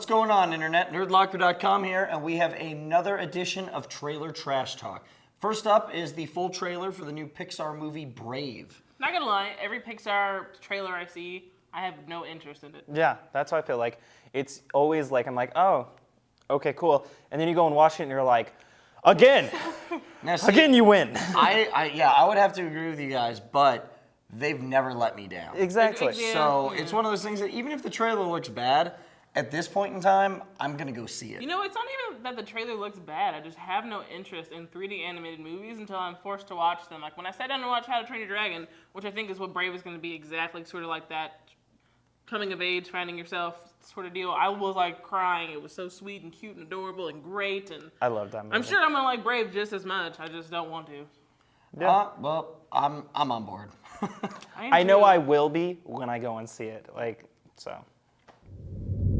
What's going on, Internet? NerdLocker.com here, and we have another edition of Trailer Trash Talk. First up is the full trailer for the new Pixar movie, Brave. Not gonna lie, every Pixar trailer I see, I have no interest in it. Yeah, that's how I feel. Like, it's always like, I'm like, oh, okay, cool. And then you go and watch it and you're like, again! Now, see, again you win! I would have to agree with you guys, but they've never let me down. Exactly. So it's one of those things that even if the trailer looks bad, at this point in time, I'm gonna go see it. You know, it's not even that the trailer looks bad. I just have no interest in 3D animated movies until I'm forced to watch them. Like when I sat down to watch How to Train Your Dragon, which I think is what Brave is gonna be exactly, sort of like that coming of age, finding yourself sort of deal. I was like crying. It was so sweet and cute and adorable and great. And I love that movie. I'm sure I'm gonna like Brave just as much. I just don't want to. Yeah. Well, I'm on board. I know I will be when I go and see it. Like, so.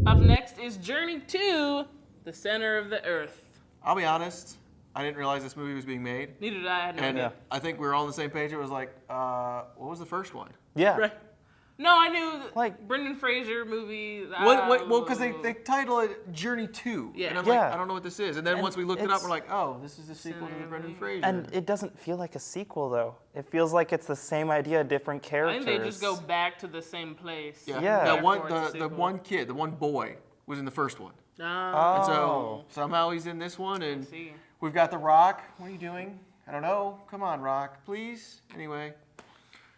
Up next is Journey to the Center of the Earth. I'll be honest, I didn't realize this movie was being made. Neither did I. I had no idea. I think we were all on the same page. It was like, what was the first one? Yeah. Right. No, I knew Like Brendan Fraser movie. Well, because they title it Journey 2. Yeah. And I'm Yeah. like, I don't know what this is. And then And once we looked it up, it's- we're like, oh, this is the sequel to the Brendan Fraser. And it doesn't feel like a sequel, though. It feels like it's the same idea, different I characters. think they just go back to the same place. Yeah. That one, Therefore, it's a the sequel. one kid, the one boy, was in the first one. Oh. And so Oh. somehow he's in this one, and see. we've got The Rock. What are you doing? I don't know. Come on, Rock, please. Anyway.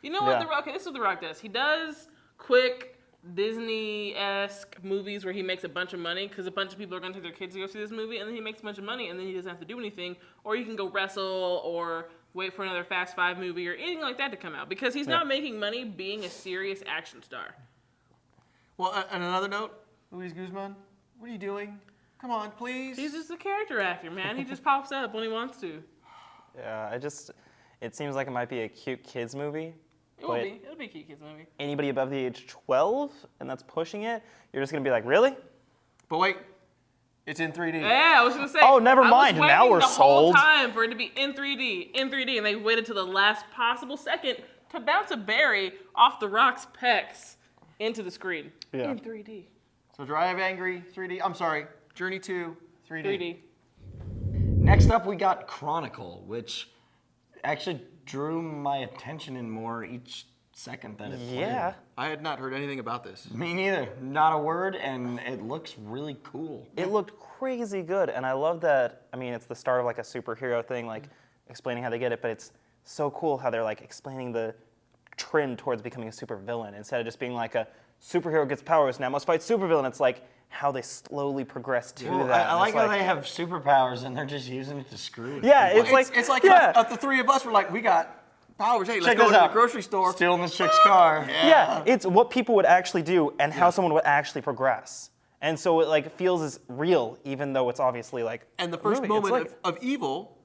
You know what? Yeah. The Rock. Okay, this is what The Rock does. He does quick Disney-esque movies where he makes a bunch of money because a bunch of people are going to take their kids to go see this movie, and then he makes a bunch of money, and then he doesn't have to do anything, or he can go wrestle or wait for another Fast 5 movie or anything like that to come out because he's not making money being a serious action star. Well, on another note, Luis Guzman, what are you doing? Come on, please. He's just a character actor, man. He just pops up when he wants to. Yeah, it seems like it might be a cute kids movie. It will be. It'll be a cute kids movie. Anybody above the age 12, and that's pushing it, you're just going to be like, really? But wait, it's in 3D. Yeah, I was gonna say. Oh, never mind. I was Now waiting we're the whole sold. time for it to be in 3D, and they waited to the last possible second to bounce a berry off the Rock's pecs into the screen. Yeah. In 3D. So Drive Angry, 3D. I'm sorry, Journey 2, 3D. 3D. Next up, we got Chronicle, which actually drew my attention in more each second that it played. Yeah. I had not heard anything about this. Me neither. Not a word, and it looks really cool. It looked crazy good, and I love that. I mean, it's the start of like a superhero thing, like explaining how they get it, but it's so cool how they're like explaining the trend towards becoming a supervillain instead of just being like a superhero gets powers, now must fight supervillain. It's like how they slowly progress to Well, that. I And like it's how they have superpowers and they're just using it to screw it. Yeah, it's like yeah. the three of us were like, we got powers. Hey, let's Check go this to out. the grocery store. Stealing this chick's car. Yeah, it's what people would actually do and how someone would actually progress. And so it like feels as real, even though it's obviously like. And the first movie. It's moment like, of evil,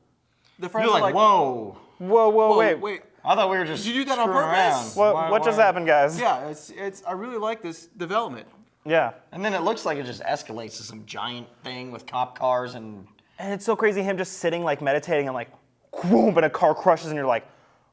the friends You're are like, like, whoa. whoa, wait. I thought we were just Did you do that on screwing purpose? around. What just happened, guys? Yeah, it's. I really like this development. Yeah. And then it looks like it just escalates to some giant thing with cop cars and... And it's so crazy, him just sitting, like, meditating, and, like, boom, and a car crushes, and you're like,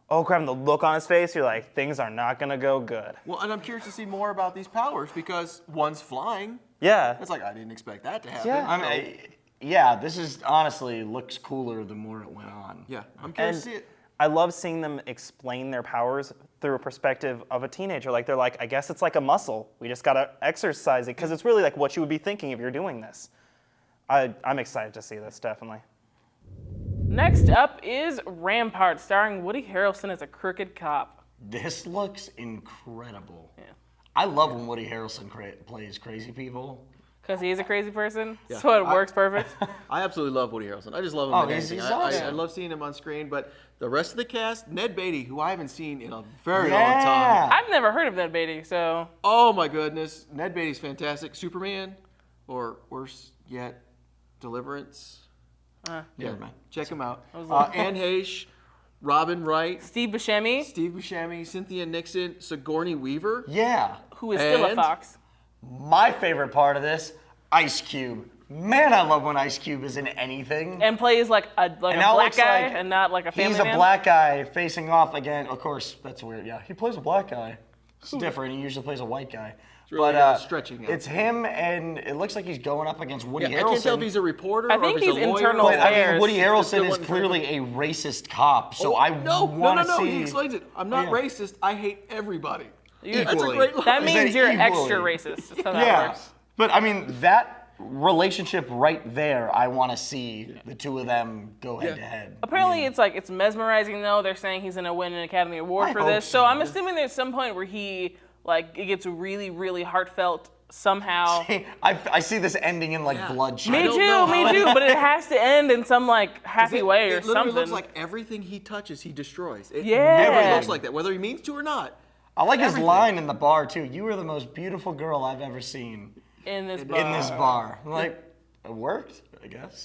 oh, crap, and the look on his face, you're like, things are not gonna go good. Well, and I'm curious to see more about these powers because one's flying. Yeah. It's like, I didn't expect that to happen. Yeah. I mean, yeah, this is honestly looks cooler the more it went on. Yeah, I'm curious And to see it. I love seeing them explain their powers through a perspective of a teenager. Like, they're like, I guess it's like a muscle. We just gotta exercise it, because it's really like what you would be thinking if you're doing this. I'm excited to see this, definitely. Next up is Rampart, starring Woody Harrelson as a crooked cop. This looks incredible. Yeah. I love when Woody Harrelson plays crazy people. Because he is a crazy person, so it works perfect. I absolutely love Woody Harrelson. I just love him in he's anything. awesome. I love seeing him on screen, but the rest of the cast, Ned Beatty, who I haven't seen in a very long time. I've never heard of that Beatty, so... Oh my goodness, Ned Beatty's fantastic. Superman, or worse yet, Deliverance. Never mind. Check him out. like- Anne Heche, Robin Wright, Steve Buscemi, Steve Buscemi, Cynthia Nixon, Sigourney Weaver. Yeah. who is still a And- fox. My favorite part of this, Ice Cube. Man, I love when Ice Cube is in anything. And plays like a And black now it looks guy like and not like a family He's a man. black guy facing off again. Of course, that's weird. Yeah, he plays a black guy. It's different. He usually plays a white guy. really stretching out. It's him, and it looks like he's going up against Woody Harrelson. I can't tell if he's a reporter I or think if he's he's a lawyer. internal But I mean, affairs. Woody Harrelson Still is wasn't clearly a racist cop, so I No, want to see. he explains it. I'm not racist. I hate everybody. That's a Equally. great line. That means that you're equally? extra racist. That's how that Yeah, works. but I mean that relationship right there. I want to see the two of them go head to head. Apparently, it's mesmerizing though. They're saying he's gonna win an Academy Award I for hope this. so. So I'm assuming there's some point where he it gets really, really heartfelt somehow. I see this ending in bloodshed. Me don't know how- too. But it has to end in some happy way or It literally something. looks like everything he touches, he destroys. It Yeah. never looks like that, whether he means to or not. I like his line in the bar too. You are the most beautiful girl I've ever seen in this bar. in this bar. I'm like, it worked, I guess.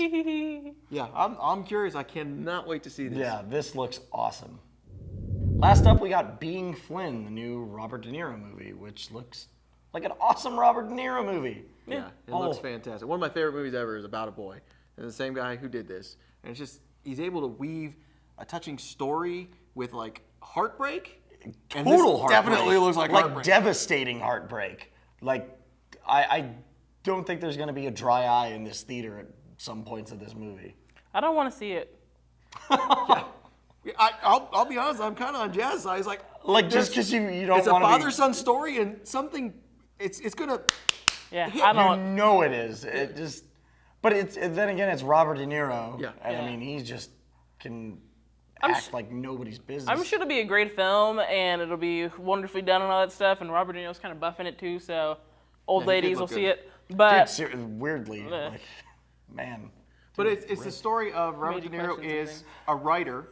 Yeah, I'm curious. I cannot wait to see this. Yeah, this looks awesome. Last up, we got Being Flynn, the new Robert De Niro movie, which looks like an awesome Robert De Niro movie. Yeah, it looks fantastic. One of my favorite movies ever is About a Boy, and the same guy who did this. And it's just he's able to weave a touching story with heartbreak. And this Total heartbreak. definitely looks like heartbreak. Devastating heartbreak. I don't think there's going to be a dry eye in this theater at some points of this movie. I don't want to see it. I'll be honest. I'm kind of on Jazz's side. It's Just because you don't it's a want to father-son story, and something it's gonna. Yeah, Yeah, I You don't. know it is. It just, but then again, it's Robert De Niro. Yeah. And Yeah. I mean, he just can act like nobody's business. I'm sure it'll be a great film and it'll be wonderfully done and all that stuff. And Robert De Niro's kind of buffing it too, so old Yeah, he did ladies will look see good. it. But Weirdly, man. But it's the story of Robert De Major Niro questions and is things. a writer,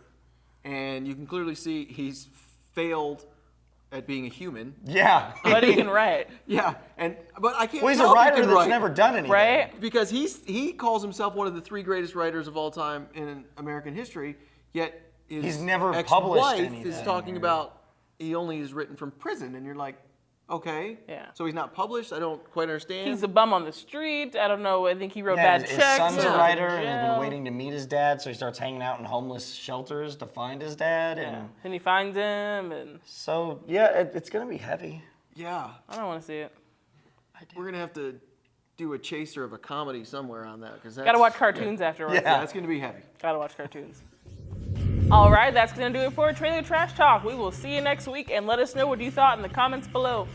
and you can clearly see he's failed at being a human. Yeah. but he can write, Yeah, but I can't. Well, he's a tell if he writer can that's write. never done anything. right? Because he calls himself one of the 3 greatest writers of all time in American history, yet his He's never published ex-wife anything, is talking or- about he only is written from prison, and you're like, okay, Yeah. so he's not published. I don't quite understand. He's a bum on the street. I don't know. I think he wrote Yeah, bad his checks. son's a Yeah. writer and has Jail. been waiting to meet his dad, so he starts hanging out in homeless shelters to find his dad. And And he finds him, and so, yeah, it's going to be heavy. yeah, I don't want to see it. we're gonna have to do a chaser of a comedy somewhere on that because Gotta watch cartoons afterwards. Yeah. Yeah, that's gonna be heavy. Gotta watch cartoons. All right, that's gonna do it for Trailer Trash Talk. We will see you next week, and let us know what you thought in the comments below.